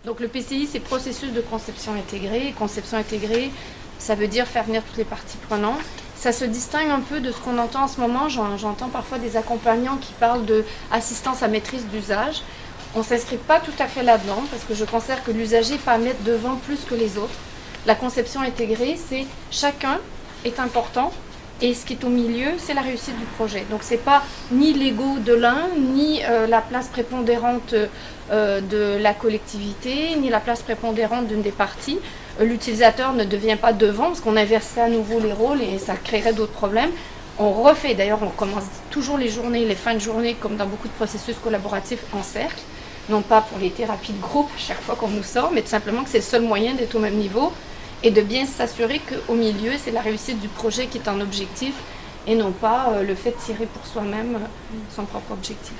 Donc le PCI, c'est processus de conception intégrée. Conception intégrée, ça veut dire faire venir toutes les parties prenantes. Ça se distingue un peu de ce qu'on entend en ce moment. J'entends parfois des accompagnants qui parlent d'assistance à maîtrise d'usage. On ne s'inscrit pas tout à fait là-dedans parce que je considère que l'usager n'est pas à mettre devant plus que les autres. La conception intégrée, c'est chacun est important et ce qui est au milieu, c'est la réussite du projet. Donc ce n'est pas ni l'ego de l'un, ni la place prépondérante de la collectivité, ni la place prépondérante d'une des parties. L'utilisateur ne devient pas devant parce qu'on inverserait à nouveau les rôles et ça créerait d'autres problèmes. On refait, d'ailleurs on commence toujours les journées, les fins de journée comme dans beaucoup de processus collaboratifs en cercle, non pas pour les thérapies de groupe chaque fois qu'on nous sort, mais tout simplement que c'est le seul moyen d'être au même niveau et de bien s'assurer qu'au milieu c'est la réussite du projet qui est un objectif et non pas le fait de tirer pour soi-même son propre objectif.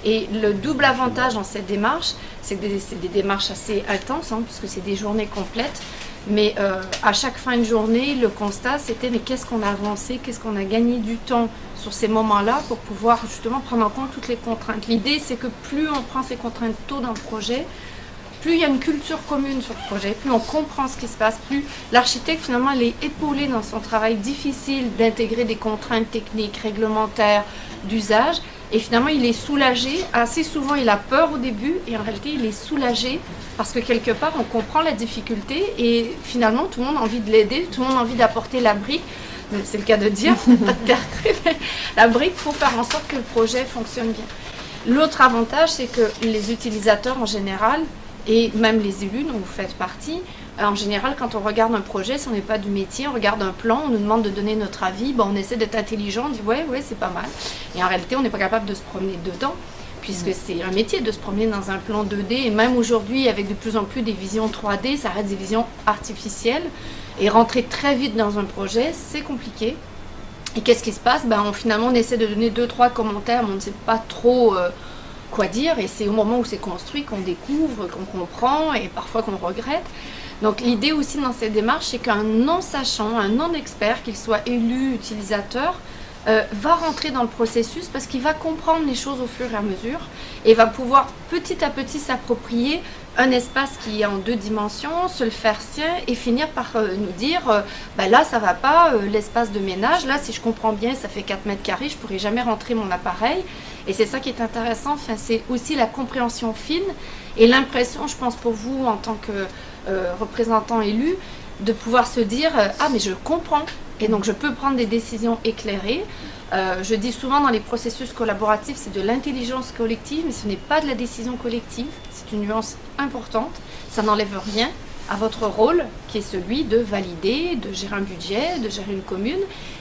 Et le double avantage dans cette démarche, c'est que c'est des démarches assez intenses, puisque c'est des journées complètes. Mais à chaque fin de journée, le constat, c'était mais qu'est-ce qu'on a avancé, qu'est-ce qu'on a gagné du temps sur ces moments-là pour pouvoir justement prendre en compte toutes les contraintes. L'idée, c'est que plus on prend ces contraintes tôt dans le projet, plus il y a une culture commune sur le projet, plus on comprend ce qui se passe, plus l'architecte finalement elle est épaulé dans son travail difficile d'intégrer des contraintes techniques, réglementaires, d'usage. Et finalement, il est soulagé. Assez souvent, il a peur au début et en réalité, il est soulagé parce que quelque part, on comprend la difficulté et finalement, tout le monde a envie de l'aider, tout le monde a envie d'apporter la brique. C'est le cas de dire, la brique pour faire en sorte que le projet fonctionne bien. L'autre avantage, c'est que les utilisateurs en général et même les élus dont vous faites partie, en général, quand on regarde un projet, si on n'est pas du métier, on regarde un plan, on nous demande de donner notre avis, on essaie d'être intelligent, on dit ouais, c'est pas mal. Et en réalité, on n'est pas capable de se promener dedans, puisque c'est un métier de se promener dans un plan 2D. Et même aujourd'hui, avec de plus en plus des visions 3D, ça reste des visions artificielles. Et rentrer très vite dans un projet, c'est compliqué. Et qu'est-ce qui se passe ? Finalement, on essaie de donner 2-3 commentaires, mais on ne sait pas trop quoi dire. Et c'est au moment où c'est construit qu'on découvre, qu'on comprend et parfois qu'on regrette. Donc l'idée aussi dans cette démarche, c'est qu'un non-sachant, un non-expert, qu'il soit élu, utilisateur, va rentrer dans le processus parce qu'il va comprendre les choses au fur et à mesure et va pouvoir petit à petit s'approprier un espace qui est en 2 dimensions, se le faire sien et finir par nous dire là ça va pas, l'espace de ménage, là si je comprends bien ça fait 4 mètres carrés, je pourrais jamais rentrer mon appareil. Et c'est ça qui est intéressant, c'est aussi la compréhension fine et l'impression, je pense pour vous en tant que représentant élu, de pouvoir se dire mais je comprends et donc je peux prendre des décisions éclairées. Je dis souvent dans les processus collaboratifs, c'est de l'intelligence collective, mais ce n'est pas de la décision collective. C'est une nuance importante. Ça n'enlève rien à votre rôle, qui est celui de valider, de gérer un budget, de gérer une commune.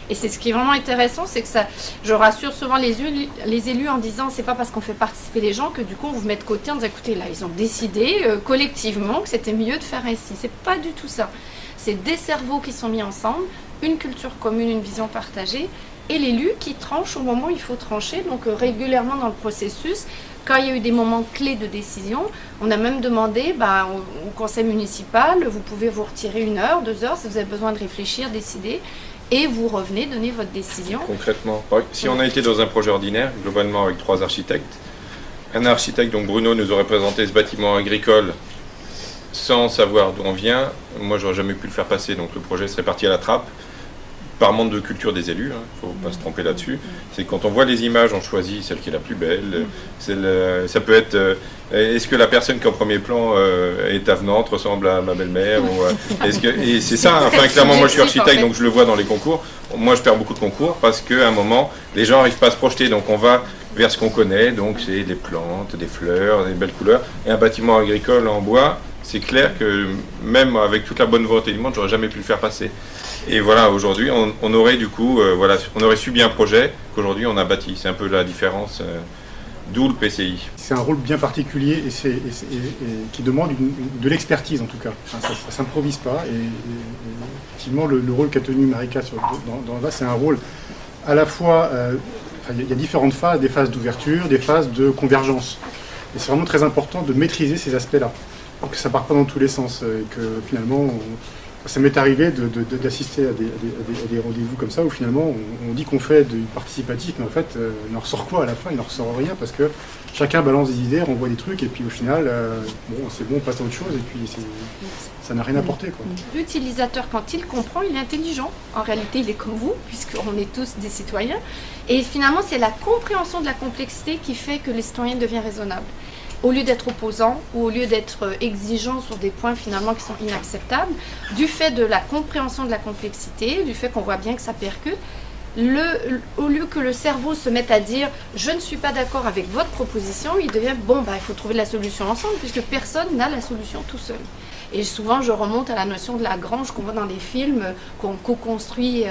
Et c'est ce qui est vraiment intéressant, c'est que ça, je rassure souvent les élus en disant, c'est pas parce qu'on fait participer les gens que du coup on vous met de côté en disant, écoutez, là ils ont décidé collectivement que c'était mieux de faire ainsi. C'est pas du tout ça. C'est des cerveaux qui sont mis ensemble, une culture commune, une vision partagée, et l'élu qui tranche au moment où il faut trancher. Donc régulièrement dans le processus, quand il y a eu des moments clés de décision, on a même demandé au conseil municipal, vous pouvez vous retirer 1 heure, 2 heures si vous avez besoin de réfléchir, décider, et vous revenez donner votre décision. Concrètement, si on a été dans un projet ordinaire, globalement avec 3 architectes, un architecte, donc Bruno, nous aurait présenté ce bâtiment agricole sans savoir d'où on vient, moi j'aurais jamais pu le faire passer, donc le projet serait parti à la trappe. Par manque de culture des élus, il ne faut pas se tromper là-dessus. C'est quand on voit les images, on choisit celle qui est la plus belle. Ça peut être, est-ce que la personne qui est en premier plan est avenante, ressemble à ma belle-mère et c'est ça, enfin clairement moi je suis architecte, donc je le vois dans les concours. Moi je perds beaucoup de concours parce qu'à un moment, les gens n'arrivent pas à se projeter, donc on va vers ce qu'on connaît, donc c'est des plantes, des fleurs, des belles couleurs. Et un bâtiment agricole en bois, c'est clair que même avec toute la bonne volonté du monde, j'aurais jamais pu le faire passer. Et voilà, aujourd'hui, on aurait du coup, on aurait subi un projet qu'aujourd'hui on a bâti. C'est un peu la différence, d'où le PCI. C'est un rôle bien particulier et qui demande de l'expertise en tout cas. Enfin, ça ne s'improvise pas. Et effectivement, le rôle qu'a tenu Marika là, c'est un rôle à la fois, il y a différentes phases, des phases d'ouverture, des phases de convergence. Et c'est vraiment très important de maîtriser ces aspects-là, pour que ça ne parte pas dans tous les sens et que finalement Ça m'est arrivé d'assister à des rendez-vous comme ça où finalement on dit qu'on fait du participatif, mais en fait il en ressort quoi à la fin? Il n'en ressort rien parce que chacun balance des idées, renvoie des trucs et puis au final, c'est bon, on passe à autre chose et puis ça n'a rien apporté, quoi. L'utilisateur, quand il comprend, il est intelligent. En réalité, il est comme vous, puisqu'on est tous des citoyens. Et finalement, c'est la compréhension de la complexité qui fait que les citoyens deviennent raisonnables. Au lieu d'être opposants ou au lieu d'être exigeants sur des points finalement qui sont inacceptables, du fait de la compréhension de la complexité, du fait qu'on voit bien que ça percute, au lieu que le cerveau se mette à dire « je ne suis pas d'accord avec votre proposition », il devient « bon, il faut trouver la solution ensemble » puisque personne n'a la solution tout seul. Et souvent, je remonte à la notion de la grange qu'on voit dans les films, qu'on co-construit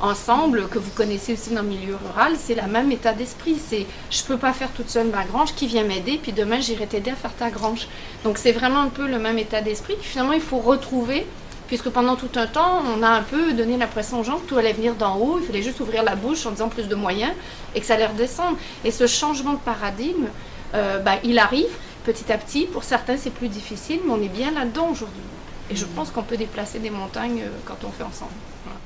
ensemble, que vous connaissez aussi dans le milieu rural. C'est le même état d'esprit. C'est je ne peux pas faire toute seule ma grange, qui vient m'aider, puis demain, j'irai t'aider à faire ta grange. Donc, c'est vraiment un peu le même état d'esprit. Finalement, il faut retrouver, puisque pendant tout un temps, on a un peu donné l'impression aux gens que tout allait venir d'en haut. Il fallait juste ouvrir la bouche en disant plus de moyens et que ça allait redescendre. Et ce changement de paradigme, il arrive. Petit à petit, pour certains c'est plus difficile, mais on est bien là-dedans aujourd'hui. Et je pense qu'on peut déplacer des montagnes quand on fait ensemble. Voilà.